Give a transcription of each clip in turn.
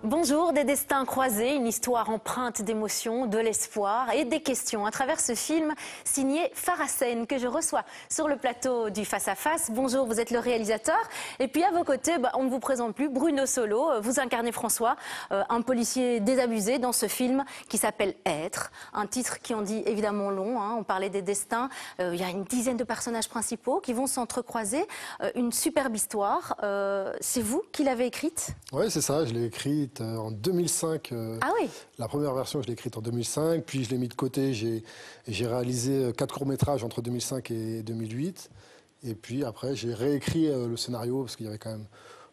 Bonjour, des destins croisés, une histoire empreinte d'émotions, de l'espoir et des questions à travers ce film signé Farah Sen que je reçois sur le plateau du Face à Face. Bonjour, vous êtes le réalisateur et puis à vos côtés, on ne vous présente plus, Bruno Solo, vous incarnez François, un policier désabusé dans ce film qui s'appelle Être, un titre qui en dit évidemment long, on parlait des destins, il y a une dizaine de personnages principaux qui vont s'entrecroiser, une superbe histoire, c'est vous qui l'avez écrite? Oui, c'est ça, je l'ai écrite en 2005. Ah oui. La première version, je l'ai écrite en 2005, puis je l'ai mis de côté. J'ai réalisé 4 courts-métrages entre 2005 et 2008. Et puis après, j'ai réécrit le scénario, parce qu'il y avait quand même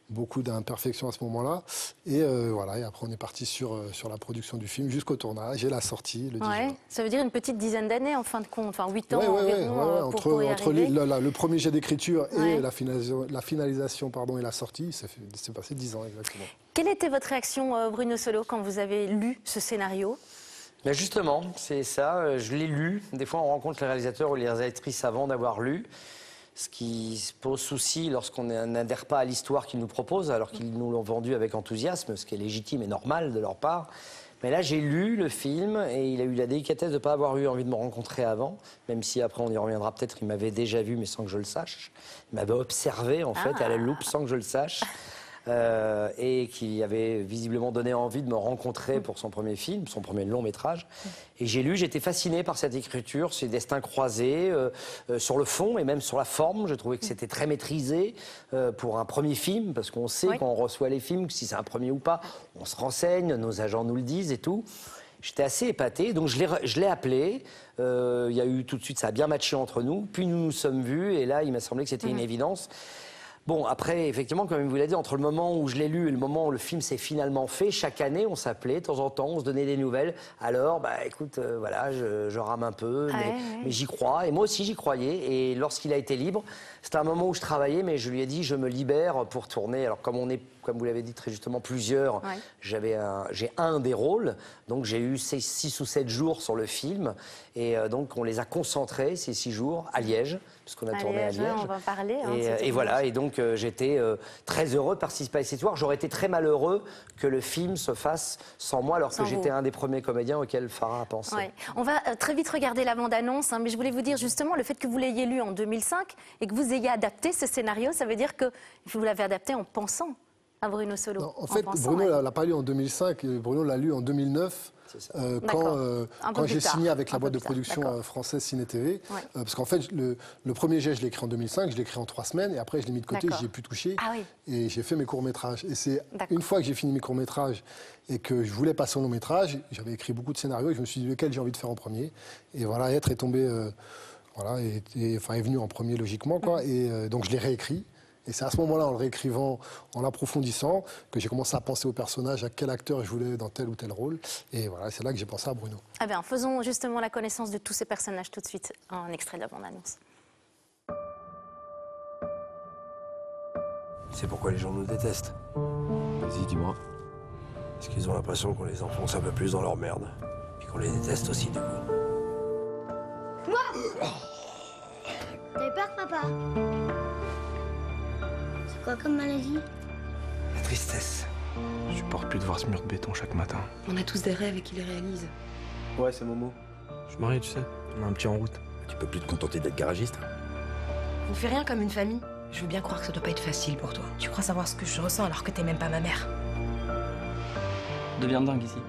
beaucoup d'imperfections à ce moment-là. Et voilà, et après on est parti sur la production du film jusqu'au tournage et la sortie le 10 juin. Ça veut dire une petite dizaine d'années en fin de compte, enfin 8 ans environ entre le premier jet d'écriture et la finalisation et la sortie, c'est passé 10 ans exactement. Quelle était votre réaction, Bruno Solo, quand vous avez lu ce scénario? Ben justement, c'est ça, je l'ai lu. Des fois on rencontre les réalisateurs ou les réalisatrices avant d'avoir lu. Ce qui pose souci lorsqu'on n'adhère pas à l'histoire qu'ils nous proposent, alors qu'ils nous l'ont vendu avec enthousiasme, ce qui est légitime et normal de leur part. Mais là, j'ai lu le film et il a eu la délicatesse de ne pas avoir eu envie de me rencontrer avant, même si après on y reviendra peut-être, il m'avait déjà vu mais sans que je le sache. Il m'avait observé en fait à la loupe sans que je le sache. Et qui avait visiblement donné envie de me rencontrer pour son premier film, son premier long métrage. Et j'ai lu, j'étais fasciné par cette écriture, ces destins croisés, sur le fond et même sur la forme. Je trouvais que c'était très maîtrisé pour un premier film, parce qu'on sait quand on reçoit les films, si c'est un premier ou pas, on se renseigne, nos agents nous le disent et tout. J'étais assez épaté, donc je l'ai appelé. Il y a eu tout de suite, ça a bien matché entre nous. Puis nous nous sommes vus et là, il m'a semblé que c'était une évidence. Bon, après, effectivement, comme il vous l'a dit, entre le moment où je l'ai lu et le moment où le film s'est finalement fait, chaque année, on s'appelait de temps en temps, on se donnait des nouvelles. Alors, écoute, voilà, je rame un peu, mais j'y crois. Et moi aussi, j'y croyais. Et lorsqu'il a été libre, c'était un moment où je travaillais, mais je lui ai dit, je me libère pour tourner. Alors, comme vous l'avez dit très justement, plusieurs, j'ai un des rôles. Donc, j'ai eu 6 ou 7 jours sur le film. Et donc, on les a concentrés, ces 6 jours, à Liège, puisqu'on a tourné à Liège. On va en parler. Et voilà, et donc j'étais très heureux de participer à cette histoire. J'aurais été très malheureux que le film se fasse sans moi, alors que j'étais un des premiers comédiens auxquels Farah a pensé. On va très vite regarder la bande-annonce, mais je voulais vous dire justement, le fait que vous l'ayez lu en 2005 et que vous ayez adapté ce scénario, ça veut dire que vous l'avez adapté en pensant à Bruno Solo. Non, en fait, Bruno ne l'a pas lu en 2005, Bruno l'a lu en 2009. Quand j'ai signé avec la boîte de production française Ciné TV, parce qu'en fait, le premier jet, je l'ai écrit en 2005, je l'ai écrit en 3 semaines, et après, je l'ai mis de côté, j'y ai pu toucher, et j'ai fait mes courts-métrages. Et c'est une fois que j'ai fini mes courts-métrages et que je voulais passer au long-métrage, j'avais écrit beaucoup de scénarios, et je me suis dit lequel j'ai envie de faire en premier. Et voilà, Être est tombé, est venu en premier logiquement, et donc je l'ai réécrit. Et c'est à ce moment-là, en le réécrivant, en l'approfondissant, que j'ai commencé à penser au personnage, à quel acteur je voulais dans tel ou tel rôle. Et voilà, c'est là que j'ai pensé à Bruno. Ah bien, faisons justement la connaissance de tous ces personnages tout de suite. Un extrait de la bande-annonce. C'est pourquoi les gens nous détestent. Vas-y, dis-moi. Parce qu'ils ont l'impression qu'on les enfonce un peu plus dans leur merde. Puis qu'on les déteste aussi, du coup. Quoi? T'avais peur, papa? C'est quoi comme maladie? La tristesse. Je supporte plus de voir ce mur de béton chaque matin. On a tous des rêves et qui les réalisent. Ouais, c'est Momo. Je suis marié, tu sais. On a un petit en route. Tu peux plus te contenter d'être garagiste. On fait rien comme une famille. Je veux bien croire que ça doit pas être facile pour toi. Tu crois savoir ce que je ressens alors que t'es même pas ma mère. Je deviens dingue ici.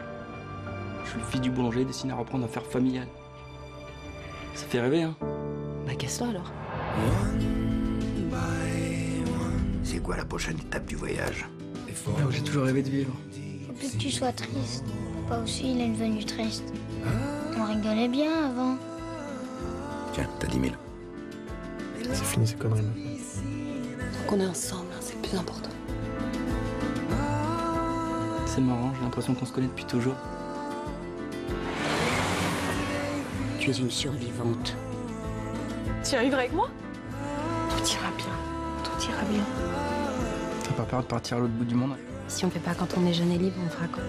Je suis le fils du boulanger destiné à reprendre affaire familiale. Ça fait rêver, hein? Bah casse-toi alors. C'est quoi la prochaine étape du voyage? Là où j'ai toujours rêvé de vivre. Faut plus que tu sois triste. Papa aussi, il est devenu triste. On rigolait bien avant. Tiens, t'as 10 000. C'est fini ces conneries. Tant qu'on est ensemble, c'est le plus important. C'est marrant, j'ai l'impression qu'on se connaît depuis toujours. Tu es une survivante. Tu y arriveras avec moi? Tout ira bien. Tout ira bien. T'as pas peur de partir à l'autre bout du monde? Si on fait pas quand on est jeune et libre, on fera quand?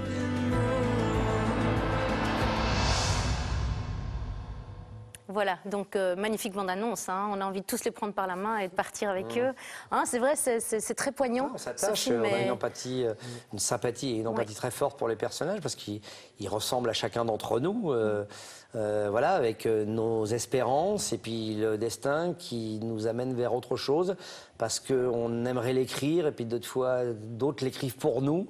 Voilà, donc magnifique bande-annonce. Hein. On a envie de tous les prendre par la main et de partir avec eux. Hein, c'est vrai, c'est très poignant. On s'attache, on a une empathie, une sympathie et une empathie très forte pour les personnages parce qu'ils ressemblent à chacun d'entre nous. Voilà, avec nos espérances et puis le destin qui nous amène vers autre chose parce qu'on aimerait l'écrire et puis d'autres fois, d'autres l'écrivent pour nous.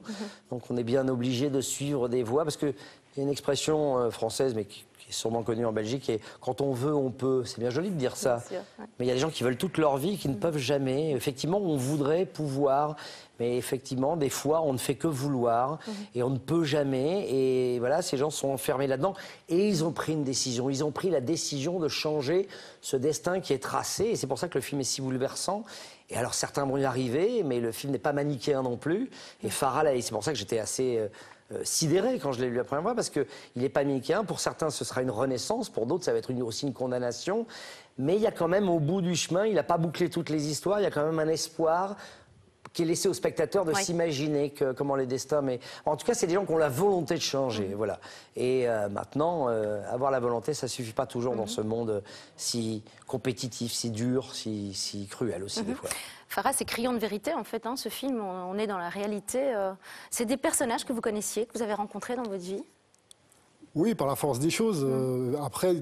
Donc on est bien obligé de suivre des voies parce qu'il y a une expression française, mais qui est sûrement connue en Belgique, et quand on veut, on peut. C'est bien joli de dire ça. Sûr, ouais. Mais il y a des gens qui veulent toute leur vie et qui ne peuvent jamais. Effectivement, on voudrait pouvoir, mais effectivement, des fois, on ne fait que vouloir et on ne peut jamais. Et voilà, ces gens sont enfermés là-dedans et ils ont pris une décision. Ils ont pris la décision de changer ce destin qui est tracé. Et c'est pour ça que le film est si bouleversant. Et alors, certains vont y arriver, mais le film n'est pas manichéen non plus. Et Farah, c'est pour ça que j'étais assez sidéré quand je l'ai lu la première fois, parce qu'il n'est pas manichéen. Pour certains, ce sera une renaissance. Pour d'autres, ça va être aussi une condamnation. Mais il y a quand même, au bout du chemin, il n'a pas bouclé toutes les histoires. Il y a quand même un espoir qui est laissé au spectateur de s'imaginer comment les destins... Mais en tout cas, c'est des gens qui ont la volonté de changer, voilà. Et maintenant, avoir la volonté, ça ne suffit pas toujours dans ce monde si compétitif, si dur, si cruel aussi, des fois. Farah, c'est criant de vérité, en fait, hein, ce film. On est dans la réalité. C'est des personnages que vous connaissiez, que vous avez rencontrés dans votre vie? Oui, par la force des choses. Après,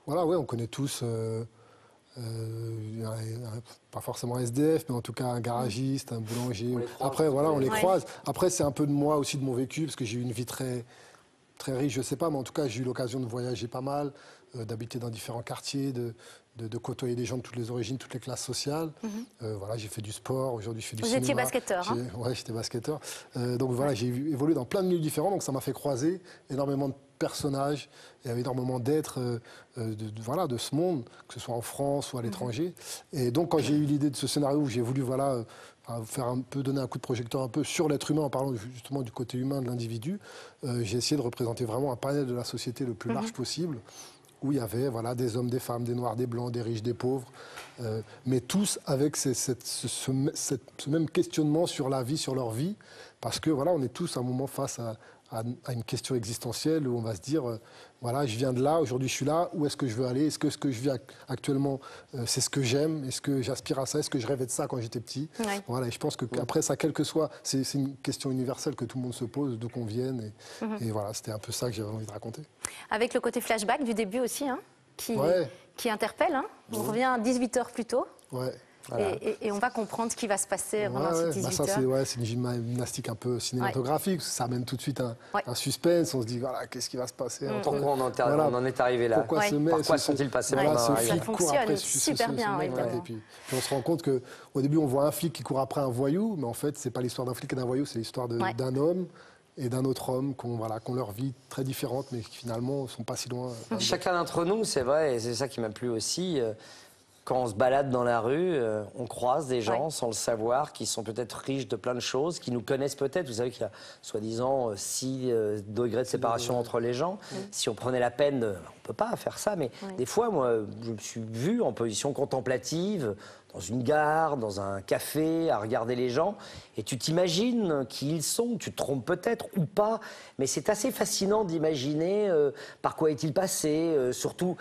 voilà, ouais, on connaît tous... pas forcément SDF, mais en tout cas un garagiste, un boulanger. Après, voilà, on les croise. Après, c'est un peu de moi aussi, de mon vécu, parce que j'ai eu une vie très riche, je sais pas, mais en tout cas, j'ai eu l'occasion de voyager pas mal, d'habiter dans différents quartiers, de côtoyer des gens de toutes les origines, toutes les classes sociales. Voilà, j'ai fait du sport, aujourd'hui je fais du cinéma. Vous étiez basketteur, hein? Oui, j'étais basketteur. Donc voilà, j'ai évolué dans plein de milieux différents, donc ça m'a fait croiser énormément de personnages et énormément d'êtres voilà, de ce monde, que ce soit en France ou à l'étranger. Et donc quand j'ai eu l'idée de ce scénario où j'ai voulu voilà, faire un peu, donner un coup de projecteur un peu sur l'être humain en parlant justement du côté humain de l'individu, j'ai essayé de représenter vraiment un panel de la société le plus large possible, où il y avait voilà, des hommes, des femmes, des noirs, des blancs, des riches, des pauvres, mais tous avec ce même questionnement sur la vie, sur leur vie, parce que voilà, on est tous à un moment face à une question existentielle où on va se dire, voilà, je viens de là, aujourd'hui je suis là, où est-ce que je veux aller? Est-ce que ce que je vis actuellement, c'est ce que j'aime? Est-ce que j'aspire à ça? Est-ce que je rêvais de ça quand j'étais petit? Voilà, et je pense qu'après ça, quel que soit, c'est une question universelle que tout le monde se pose, d'où qu'on vienne. Et voilà, c'était un peu ça que j'avais envie de raconter. Avec le côté flashback du début aussi, hein, qui interpelle. Hein. On revient 18 heures plus tôt. Voilà. Et on va comprendre ce qui va se passer pendant ces 18 heures. C'est une gymnastique un peu cinématographique. Ça amène tout de suite un suspense. On se dit, voilà, qu'est-ce qui va se passer? Pourquoi on en est arrivé là? Pourquoi sont-ils passés ça fonctionne super bien. Et puis on se rend compte qu'au début, on voit un flic qui court après un voyou, mais en fait, c'est pas l'histoire d'un flic et d'un voyou, c'est l'histoire d'un homme et d'un autre homme qui ont leur vie très différente, mais qui finalement ne sont pas si loin. Chacun d'entre nous, c'est vrai, et c'est ça qui m'a plu aussi. Quand on se balade dans la rue, on croise des gens sans le savoir, qui sont peut-être riches de plein de choses, qui nous connaissent peut-être. Vous savez qu'il y a soi-disant 6 degrés de séparation entre les gens. Si on prenait la peine, on ne peut pas faire ça, mais des fois, moi, je me suis vu en position contemplative, dans une gare, dans un café, à regarder les gens, et tu t'imagines qui ils sont, tu te trompes peut-être ou pas, mais c'est assez fascinant d'imaginer par quoi est-il passé, surtout...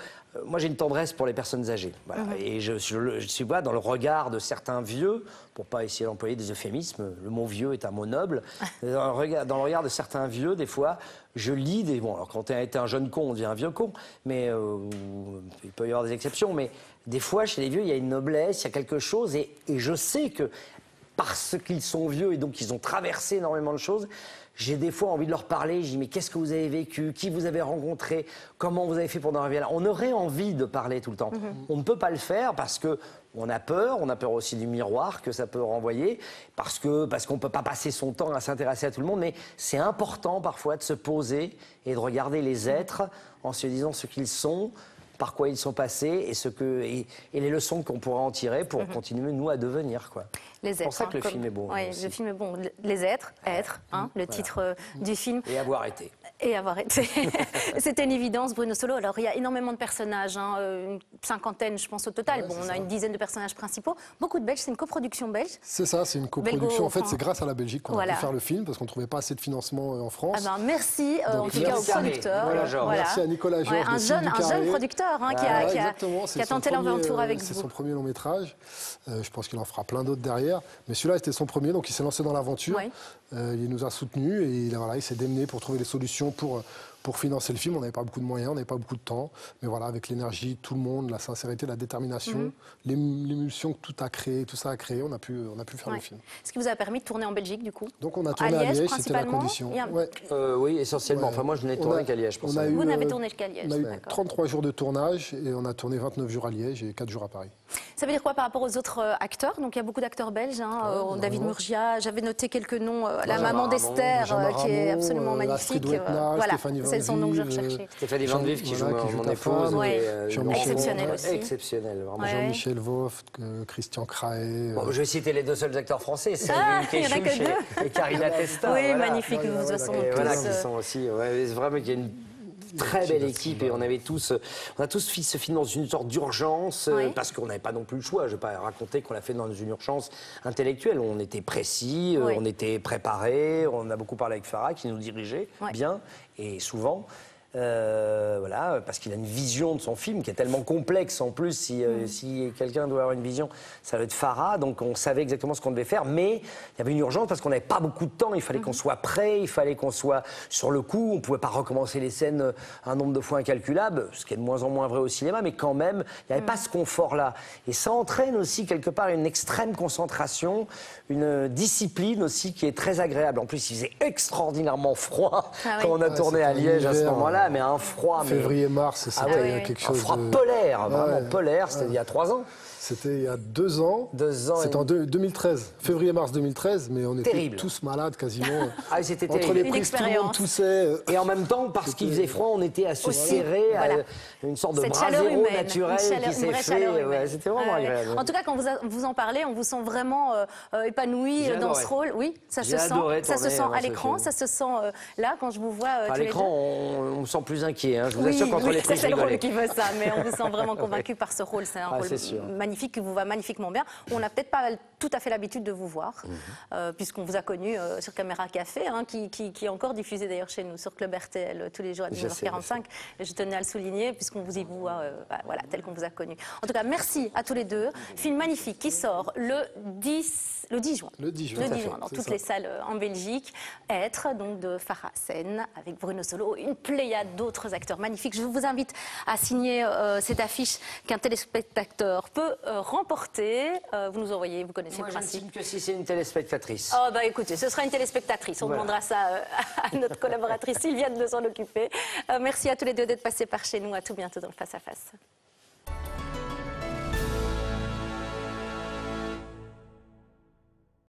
Moi, j'ai une tendresse pour les personnes âgées. Voilà. Et je suis dans le regard de certains vieux, pour ne pas essayer d'employer des euphémismes, le mot vieux est un mot noble. Dans le regard de certains vieux, des fois, je lis des... Bon, alors quand tu as été un jeune con, on devient un vieux con, mais il peut y avoir des exceptions, mais des fois, chez les vieux, il y a une noblesse, il y a quelque chose, et je sais que parce qu'ils sont vieux et donc qu'ils ont traversé énormément de choses, j'ai des fois envie de leur parler, je dis mais qu'est-ce que vous avez vécu, qui vous avez rencontré, comment vous avez fait pour en arriver là. On aurait envie de parler tout le temps. On ne peut pas le faire parce qu'on a peur aussi du miroir que ça peut renvoyer, parce qu'on ne peut pas passer son temps à s'intéresser à tout le monde, mais c'est important parfois de se poser et de regarder les êtres en se disant ce qu'ils sont, par quoi ils sont passés et les leçons qu'on pourra en tirer pour continuer, nous, à devenir. C'est pour ça que le film est bon. Oui, le film est bon. Les êtres, être, le titre du film. Et avoir été. Et avoir été. C'était une évidence, Bruno Solo. Alors, il y a énormément de personnages, hein, une cinquantaine, je pense, au total. Ouais, bon, on a une dizaine de personnages principaux. Beaucoup de Belges, c'est une coproduction belge. C'est ça, c'est une coproduction. En fait, c'est grâce à la Belgique qu'on a pu faire le film, parce qu'on ne trouvait pas assez de financement en France. Ah ben, merci, en tout cas, au producteur. Voilà. Merci à Nicolas Georges. Un jeune producteur hein, qui a tenté l'aventure avec vous. C'est son premier long métrage. Je pense qu'il en fera plein d'autres derrière. Mais celui-là, c'était son premier, donc il s'est lancé dans l'aventure. Ouais. Il nous a soutenus et il s'est démené pour trouver des solutions pour financer le film. On n'avait pas beaucoup de moyens, on n'avait pas beaucoup de temps. Mais voilà, avec l'énergie, tout le monde, la sincérité, la détermination, l'émulsion que tout ça a créé, on a pu faire le film. Ce qui vous a permis de tourner en Belgique, du coup? Donc on a tourné à Liège, c'était la condition. Oui, essentiellement. Enfin, moi, je n'ai tourné qu'à Liège. Vous n'avez tourné qu'à Liège. On a eu 33 jours de tournage et on a tourné 29 jours à Liège et 4 jours à Paris. Ça veut dire quoi par rapport aux autres acteurs? Donc il y a beaucoup d'acteurs belges, hein, David Murgia, j'avais noté quelques noms, la maman d'Esther, qui est absolument magnifique. Voilà, c'est son nom que je recherchais. Stéphanie Van Vive qui joue mon épouse. Exceptionnel aussi. Exceptionnel, vraiment. Jean-Michel Voft, Christian Craé. Je vais citer les 2 seuls acteurs français, c'est Yves Kechuch et Karina Testa. Oui, magnifique, nous vous sont tous. Voilà, qui sont aussi, vraiment, il y a une très belle équipe et on a tous fait ce film dans une sorte d'urgence parce qu'on n'avait pas non plus le choix. Je ne vais pas raconter qu'on l'a fait dans une urgence intellectuelle. On était précis, on était préparés, on a beaucoup parlé avec Farah qui nous dirigeait bien et souvent. Voilà, parce qu'il a une vision de son film qui est tellement complexe en plus. Si quelqu'un doit avoir une vision, ça va être Farah. Donc on savait exactement ce qu'on devait faire, mais il y avait une urgence parce qu'on n'avait pas beaucoup de temps. Il fallait qu'on soit prêt, il fallait qu'on soit sur le coup. On ne pouvait pas recommencer les scènes un nombre de fois incalculable, ce qui est de moins en moins vrai au cinéma, mais quand même, il n'y avait pas ce confort-là. Et ça entraîne aussi quelque part une extrême concentration, une discipline aussi qui est très agréable. En plus, il faisait extraordinairement froid quand on a tourné à Liège à ce moment-là. Mais un froid. Février-mars, c'était quelque chose. Un froid polaire, vraiment polaire, c'était il y a 3 ans. C'était il y a 2 ans. C'était en 2013, février-mars 2013, mais on était tous malades quasiment. C'était entre les prises, tout le monde toussait. Et en même temps, parce qu'il faisait froid, on était à se serrer, à une sorte de brasero naturel qui s'est fait. C'était vraiment agréable. En tout cas, quand vous en parlez, on vous sent vraiment épanoui dans ce rôle. Oui, ça se sent. Ça se sent à l'écran, ça se sent là quand je vous vois. À l'écran, on me sent plus inquiet. Je vous assure qu'entre les prises, c'est le rôle qui veut ça, mais on vous sent vraiment convaincu par ce rôle. C'est un rôle magnifique qui vous va magnifiquement bien. On n'a peut-être pas tout à fait l'habitude de vous voir, puisqu'on vous a connu sur Caméra Café, qui est encore diffusé d'ailleurs chez nous sur Club RTL tous les jours à 19h45. Je tenais à le souligner, puisqu'on vous y voit voilà, tel qu'on vous a connu. En tout cas, merci à tous les deux. Film magnifique qui sort le 10 juin. Le 10 juin dans toutes les salles en Belgique. Être donc de Farah Sen avec Bruno Solo, une pléiade d'autres acteurs magnifiques. Je vous invite à signer cette affiche qu'un téléspectateur peut remporter. Vous nous envoyez, vous connaissez le principe. Je ne que si c'est une téléspectatrice. Oh bah écoutez, ce sera une téléspectatrice. On demandera ça à notre collaboratrice Sylviane de s'en occuper. Merci à tous les deux d'être passés par chez nous. À tout bientôt dans le Face à Face.